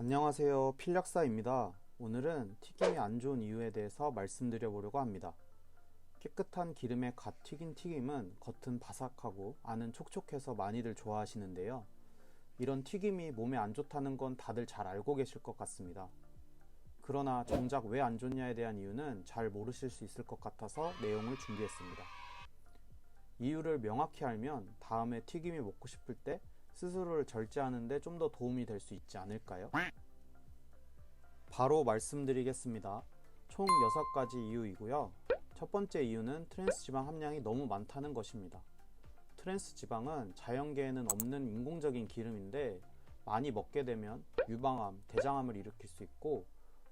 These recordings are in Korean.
안녕하세요. 필력사입니다. 오늘은 튀김이 안 좋은 이유에 대해서 말씀드려 보려고 합니다. 깨끗한 기름에 갓 튀긴 튀김은 겉은 바삭하고 안은 촉촉해서 많이들 좋아하시는데요. 이런 튀김이 몸에 안 좋다는 건 다들 잘 알고 계실 것 같습니다. 그러나 정작 왜 안 좋냐에 대한 이유는 잘 모르실 수 있을 것 같아서 내용을 준비했습니다. 이유를 명확히 알면 다음에 튀김이 먹고 싶을 때 스스로를 절제하는 데 좀 더 도움이 될 수 있지 않을까요? 바로 말씀드리겠습니다. 총 6가지 이유이고요. 첫 번째 이유는 트랜스 지방 함량이 너무 많다는 것입니다. 트랜스 지방은 자연계에는 없는 인공적인 기름인데 많이 먹게 되면 유방암, 대장암을 일으킬 수 있고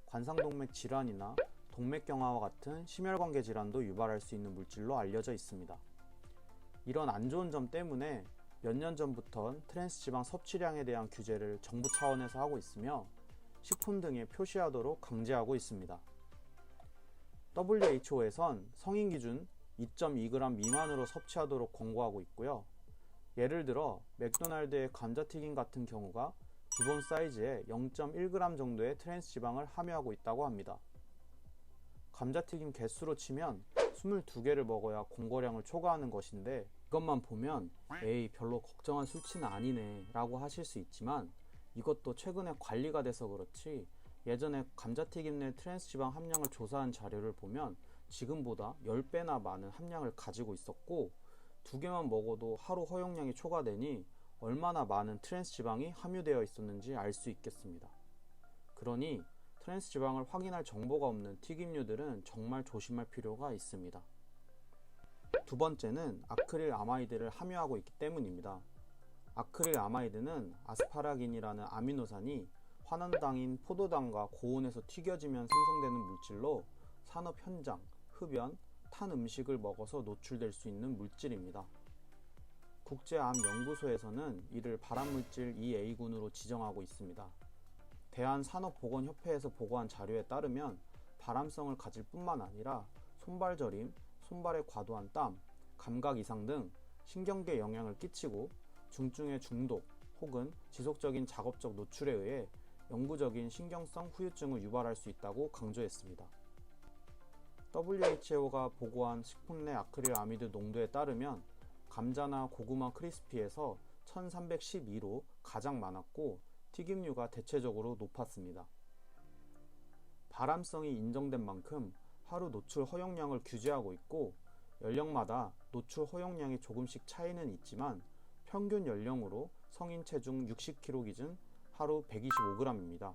관상동맥 질환이나 동맥경화와 같은 심혈관계 질환도 유발할 수 있는 물질로 알려져 있습니다. 이런 안 좋은 점 때문에 몇 년 전부터 트랜스 지방 섭취량에 대한 규제를 정부 차원에서 하고 있으며 식품 등에 표시하도록 강제하고 있습니다. WHO에선 성인 기준 2.2g 미만으로 섭취하도록 권고하고 있고요. 예를 들어 맥도날드의 감자튀김 같은 경우가 기본 사이즈에 0.1g 정도의 트랜스 지방을 함유하고 있다고 합니다. 감자튀김 개수로 치면 22개를 먹어야 공거량을 초과하는 것인데 이것만 보면 에이 별로 걱정할 수치는 아니네 라고 하실 수 있지만 이것도 최근에 관리가 돼서 그렇지 예전에 감자튀김 내 트랜스 지방 함량을 조사한 자료를 보면 지금보다 10배나 많은 함량을 가지고 있었고 2개만 먹어도 하루 허용량이 초과되니 얼마나 많은 트랜스 지방이 함유되어 있었는지 알 수 있겠습니다. 그러니 트랜스 지방을 확인할 정보가 없는 튀김류들은 정말 조심할 필요가 있습니다. 두 번째는 아크릴 아마이드를 함유하고 있기 때문입니다. 아크릴 아마이드는 아스파라긴이라는 아미노산이 환원당인 포도당과 고온에서 튀겨지면 생성되는 물질로 산업 현장, 흡연, 탄 음식을 먹어서 노출될 수 있는 물질입니다. 국제암연구소에서는 이를 발암물질 2A군으로 지정하고 있습니다. 대한산업보건협회에서 보고한 자료에 따르면 발암성을 가질 뿐만 아니라 손발 저림, 손발의 과도한 땀, 감각 이상 등 신경계에 영향을 끼치고 중증의 중독 혹은 지속적인 작업적 노출에 의해 영구적인 신경성 후유증을 유발할 수 있다고 강조했습니다. WHO가 보고한 식품 내 아크릴 아미드 농도에 따르면 감자나 고구마 크리스피에서 1312로 가장 많았고 튀김류가 대체적으로 높았습니다. 발암성이 인정된 만큼 하루 노출 허용량을 규제하고 있고 연령마다 노출 허용량이 조금씩 차이는 있지만 평균 연령으로 성인 체중 60kg 기준 하루 125g입니다.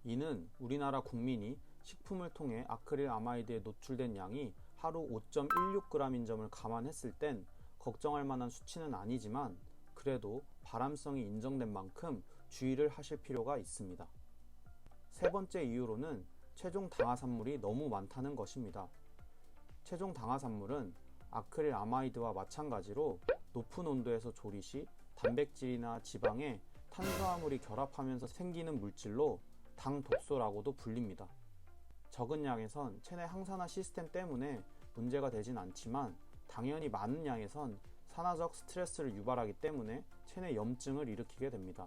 이는 우리나라 국민이 식품을 통해 아크릴 아마이드에 노출된 양이 하루 5.16g인 점을 감안했을 땐 걱정할 만한 수치는 아니지만 그래도 발암성이 인정된 만큼 주의를 하실 필요가 있습니다. 세 번째 이유로는 최종 당화산물이 너무 많다는 것입니다. 최종 당화산물은 아크릴 아마이드와 마찬가지로 높은 온도에서 조리 시 단백질이나 지방에 탄수화물이 결합하면서 생기는 물질로 당독소라고도 불립니다. 적은 양에선 체내 항산화 시스템 때문에 문제가 되진 않지만 당연히 많은 양에선 산화적 스트레스를 유발하기 때문에 체내 염증을 일으키게 됩니다.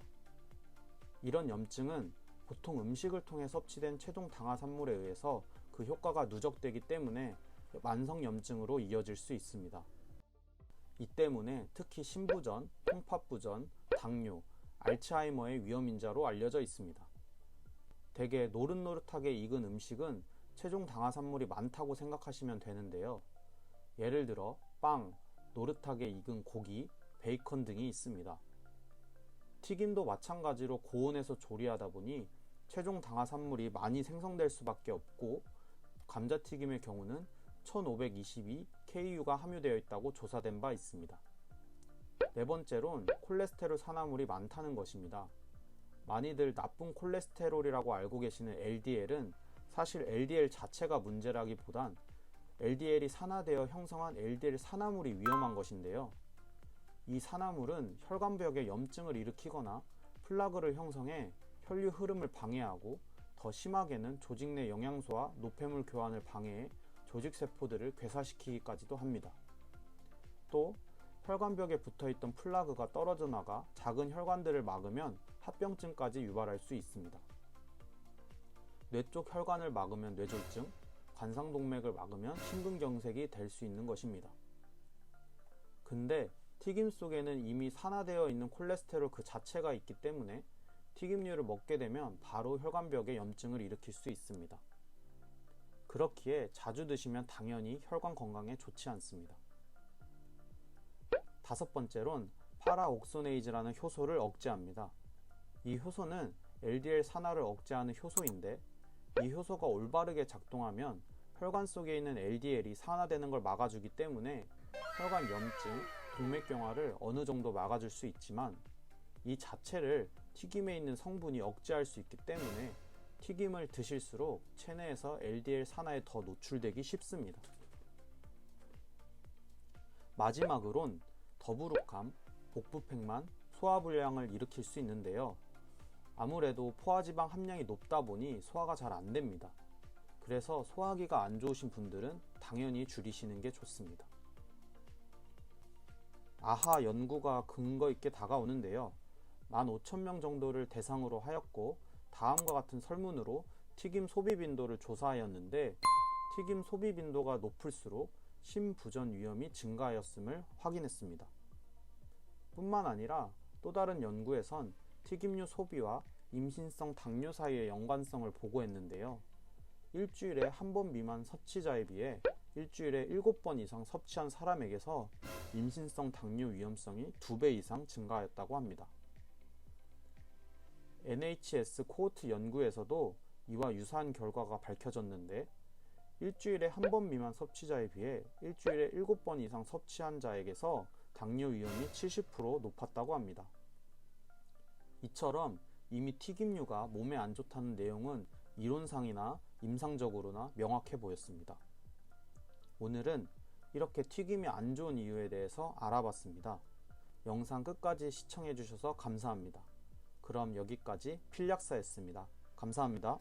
이런 염증은 보통 음식을 통해 섭취된 최종 당화산물에 의해서 그 효과가 누적되기 때문에 만성염증으로 이어질 수 있습니다. 이 때문에 특히 심부전, 홍파부전, 당뇨, 알츠하이머의 위험인자로 알려져 있습니다. 대개 노릇노릇하게 익은 음식은 최종 당화산물이 많다고 생각하시면 되는데요. 예를 들어 빵, 노릇하게 익은 고기, 베이컨 등이 있습니다. 튀김도 마찬가지로 고온에서 조리하다 보니 최종 당화산물이 많이 생성될 수밖에 없고 감자튀김의 경우는 1522 KU가 함유되어 있다고 조사된 바 있습니다. 네 번째론 콜레스테롤 산화물이 많다는 것입니다. 많이들 나쁜 콜레스테롤이라고 알고 계시는 LDL은 사실 LDL 자체가 문제라기보단 LDL이 산화되어 형성한 LDL 산화물이 위험한 것인데요. 이 산화물은 혈관벽에 염증을 일으키거나 플라그를 형성해 혈류 흐름을 방해하고 더 심하게는 조직 내 영양소와 노폐물 교환을 방해해 조직세포들을 괴사시키기까지도 합니다. 또 혈관벽에 붙어있던 플라그가 떨어져 나가 작은 혈관들을 막으면 합병증까지 유발할 수 있습니다. 뇌 쪽 혈관을 막으면 뇌졸중, 관상동맥을 막으면 심근경색이 될 수 있는 것입니다. 근데 튀김 속에는 이미 산화되어 있는 콜레스테롤 그 자체가 있기 때문에 튀김류를 먹게 되면 바로 혈관벽에 염증을 일으킬 수 있습니다. 그렇기에 자주 드시면 당연히 혈관 건강에 좋지 않습니다. 다섯 번째론 파라옥소네이즈라는 효소를 억제합니다. 이 효소는 LDL 산화를 억제하는 효소인데 이 효소가 올바르게 작동하면 혈관 속에 있는 LDL이 산화되는 걸 막아주기 때문에 혈관 염증, 동맥경화를 어느 정도 막아줄 수 있지만 이 자체를 튀김에 있는 성분이 억제할 수 있기 때문에 튀김을 드실수록 체내에서 LDL 산화에 더 노출되기 쉽습니다. 마지막으론 더부룩함, 복부팽만, 소화불량을 일으킬 수 있는데요. 아무래도 포화지방 함량이 높다 보니 소화가 잘 안 됩니다. 그래서 소화기가 안 좋으신 분들은 당연히 줄이시는 게 좋습니다. 아하 연구가 근거 있게 다가오는데요. 15,000명 정도를 대상으로 하였고 다음과 같은 설문으로 튀김 소비 빈도를 조사하였는데 튀김 소비 빈도가 높을수록 심부전 위험이 증가하였음을 확인했습니다. 뿐만 아니라 또 다른 연구에선 튀김류 소비와 임신성 당뇨 사이의 연관성을 보고했는데요. 일주일에 한 번 미만 섭취자에 비해 일주일에 7번 이상 섭취한 사람에게서 임신성 당뇨 위험성이 2배 이상 증가하였다고 합니다. NHS 코호트 연구에서도 이와 유사한 결과가 밝혀졌는데 일주일에 한 번 미만 섭취자에 비해 일주일에 7번 이상 섭취한 자에게서 당뇨 위험이 70% 높았다고 합니다. 이처럼 이미 튀김류가 몸에 안 좋다는 내용은 이론상이나 임상적으로나 명확해 보였습니다. 오늘은 이렇게 튀김이 안 좋은 이유에 대해서 알아봤습니다. 영상 끝까지 시청해 주셔서 감사합니다. 그럼 여기까지 필약사였습니다. 감사합니다.